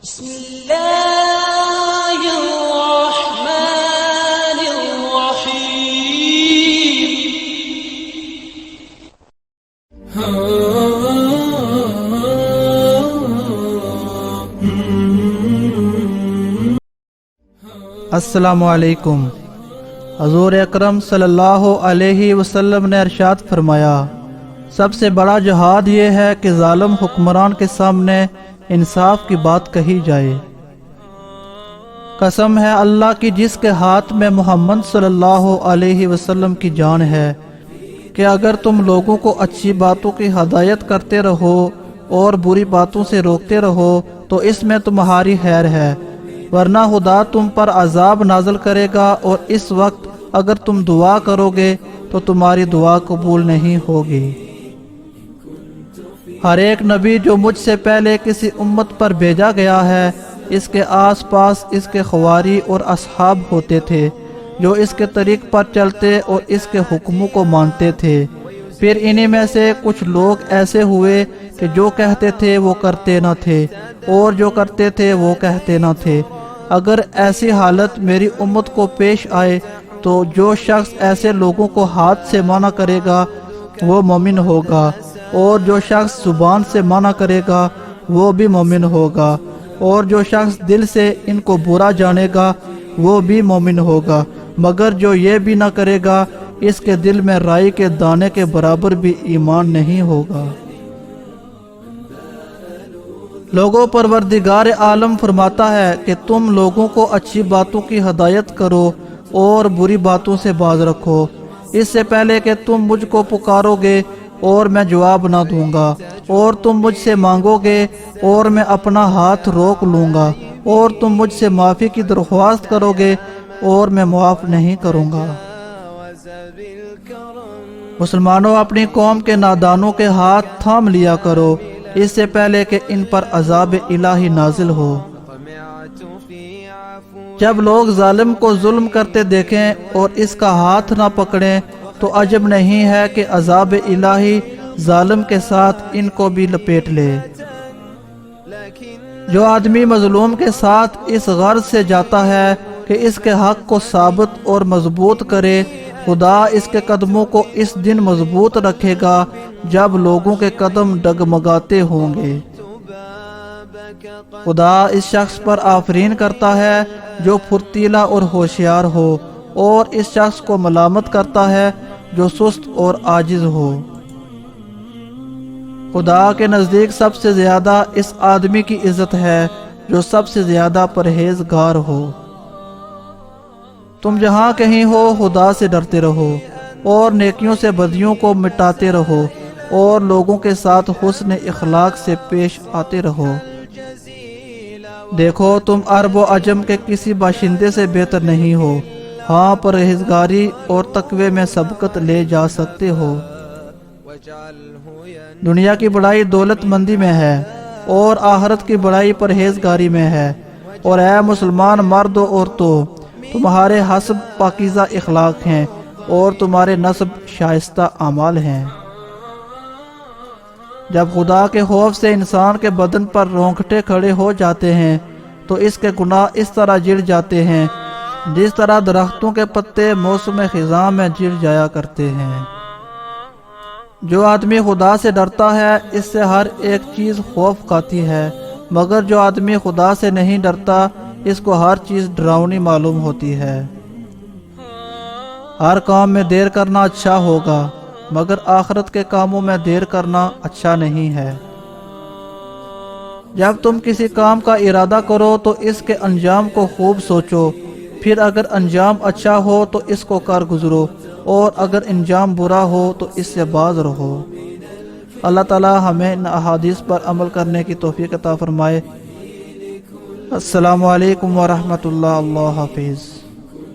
بسم اللہ الرحمن الرحیم۔ السلام علیکم۔ حضور اکرم صلی اللہ علیہ وسلم نے ارشاد فرمایا، سب سے بڑا جہاد یہ ہے کہ ظالم حکمران کے سامنے انصاف کی بات کہی جائے۔ قسم ہے اللہ کی جس کے ہاتھ میں محمد صلی اللہ علیہ وسلم کی جان ہے، کہ اگر تم لوگوں کو اچھی باتوں کی ہدایت کرتے رہو اور بری باتوں سے روکتے رہو تو اس میں تمہاری خیر ہے، ورنہ خدا تم پر عذاب نازل کرے گا، اور اس وقت اگر تم دعا کرو گے تو تمہاری دعا قبول نہیں ہوگی۔ ہر ایک نبی جو مجھ سے پہلے کسی امت پر بھیجا گیا ہے، اس کے آس پاس اس کے خواری اور اصحاب ہوتے تھے جو اس کے طریق پر چلتے اور اس کے حکموں کو مانتے تھے۔ پھر انہی میں سے کچھ لوگ ایسے ہوئے کہ جو کہتے تھے وہ کرتے نہ تھے، اور جو کرتے تھے وہ کہتے نہ تھے۔ اگر ایسی حالت میری امت کو پیش آئے تو جو شخص ایسے لوگوں کو ہاتھ سے منع کرے گا وہ مومن ہوگا، اور جو شخص زبان سے منع کرے گا وہ بھی مومن ہوگا، اور جو شخص دل سے ان کو برا جانے گا وہ بھی مومن ہوگا، مگر جو یہ بھی نہ کرے گا اس کے دل میں رائی کے دانے کے برابر بھی ایمان نہیں ہوگا۔ لوگوں پروردگار عالم فرماتا ہے کہ تم لوگوں کو اچھی باتوں کی ہدایت کرو اور بری باتوں سے باز رکھو، اس سے پہلے کہ تم مجھ کو پکارو گے اور میں جواب نہ دوں گا، اور تم مجھ سے مانگو گے اور میں اپنا ہاتھ روک لوں گا، اور تم مجھ سے معافی کی درخواست کرو گے اور میں معاف نہیں کروں گا۔ مسلمانوں، اپنی قوم کے نادانوں کے ہاتھ تھام لیا کرو اس سے پہلے کہ ان پر عذاب الہی نازل ہو۔ جب لوگ ظالم کو ظلم کرتے دیکھیں اور اس کا ہاتھ نہ پکڑیں تو عجب نہیں ہے کہ عذاب الہی ظالم کے ساتھ ان کو بھی لپیٹ لے۔ جو آدمی مظلوم کے ساتھ اس غرض سے جاتا ہے کہ اس کے حق کو ثابت اور مضبوط کرے، خدا اس کے قدموں کو اس دن مضبوط رکھے گا جب لوگوں کے قدم ڈگمگاتے ہوں گے۔ خدا اس شخص پر آفرین کرتا ہے جو پھرتیلا اور ہوشیار ہو، اور اس شخص کو ملامت کرتا ہے جو سست اور عاجز ہو۔ خدا کے نزدیک سب سے زیادہ اس آدمی کی عزت ہے جو سب سے زیادہ پرہیزگار ہو۔ تم جہاں کہیں ہو خدا سے ڈرتے رہو، اور نیکیوں سے بدیوں کو مٹاتے رہو، اور لوگوں کے ساتھ حسن اخلاق سے پیش آتے رہو۔ دیکھو تم عرب و عجم کے کسی باشندے سے بہتر نہیں ہو، ہاں پرہیزگاری اور تقوی میں سبقت لے جا سکتے ہو۔ دنیا کی بڑائی دولت مندی میں ہے، اور آخرت کی بڑائی پرہیزگاری میں ہے۔ اور اے مسلمان مرد و عورتوں، تمہارے حسب پاکیزہ اخلاق ہیں اور تمہارے نسب شائستہ اعمال ہیں۔ جب خدا کے خوف سے انسان کے بدن پر رونگٹے کھڑے ہو جاتے ہیں تو اس کے گناہ اس طرح جڑ جاتے ہیں جس طرح درختوں کے پتے موسم خزاں میں جڑ جایا کرتے ہیں۔ جو آدمی خدا سے ڈرتا ہے اس سے ہر ایک چیز خوف کھاتی ہے، مگر جو آدمی خدا سے نہیں ڈرتا اس کو ہر چیز ڈراؤنی معلوم ہوتی ہے۔ ہر کام میں دیر کرنا اچھا ہوگا، مگر آخرت کے کاموں میں دیر کرنا اچھا نہیں ہے۔ جب تم کسی کام کا ارادہ کرو تو اس کے انجام کو خوب سوچو، پھر اگر انجام اچھا ہو تو اس کو کر گزرو، اور اگر انجام برا ہو تو اس سے باز رہو۔ اللہ تعالی ہمیں ان احادیث پر عمل کرنے کی توفیق عطا فرمائے۔ السلام علیکم ورحمۃ اللہ۔ اللہ حافظ۔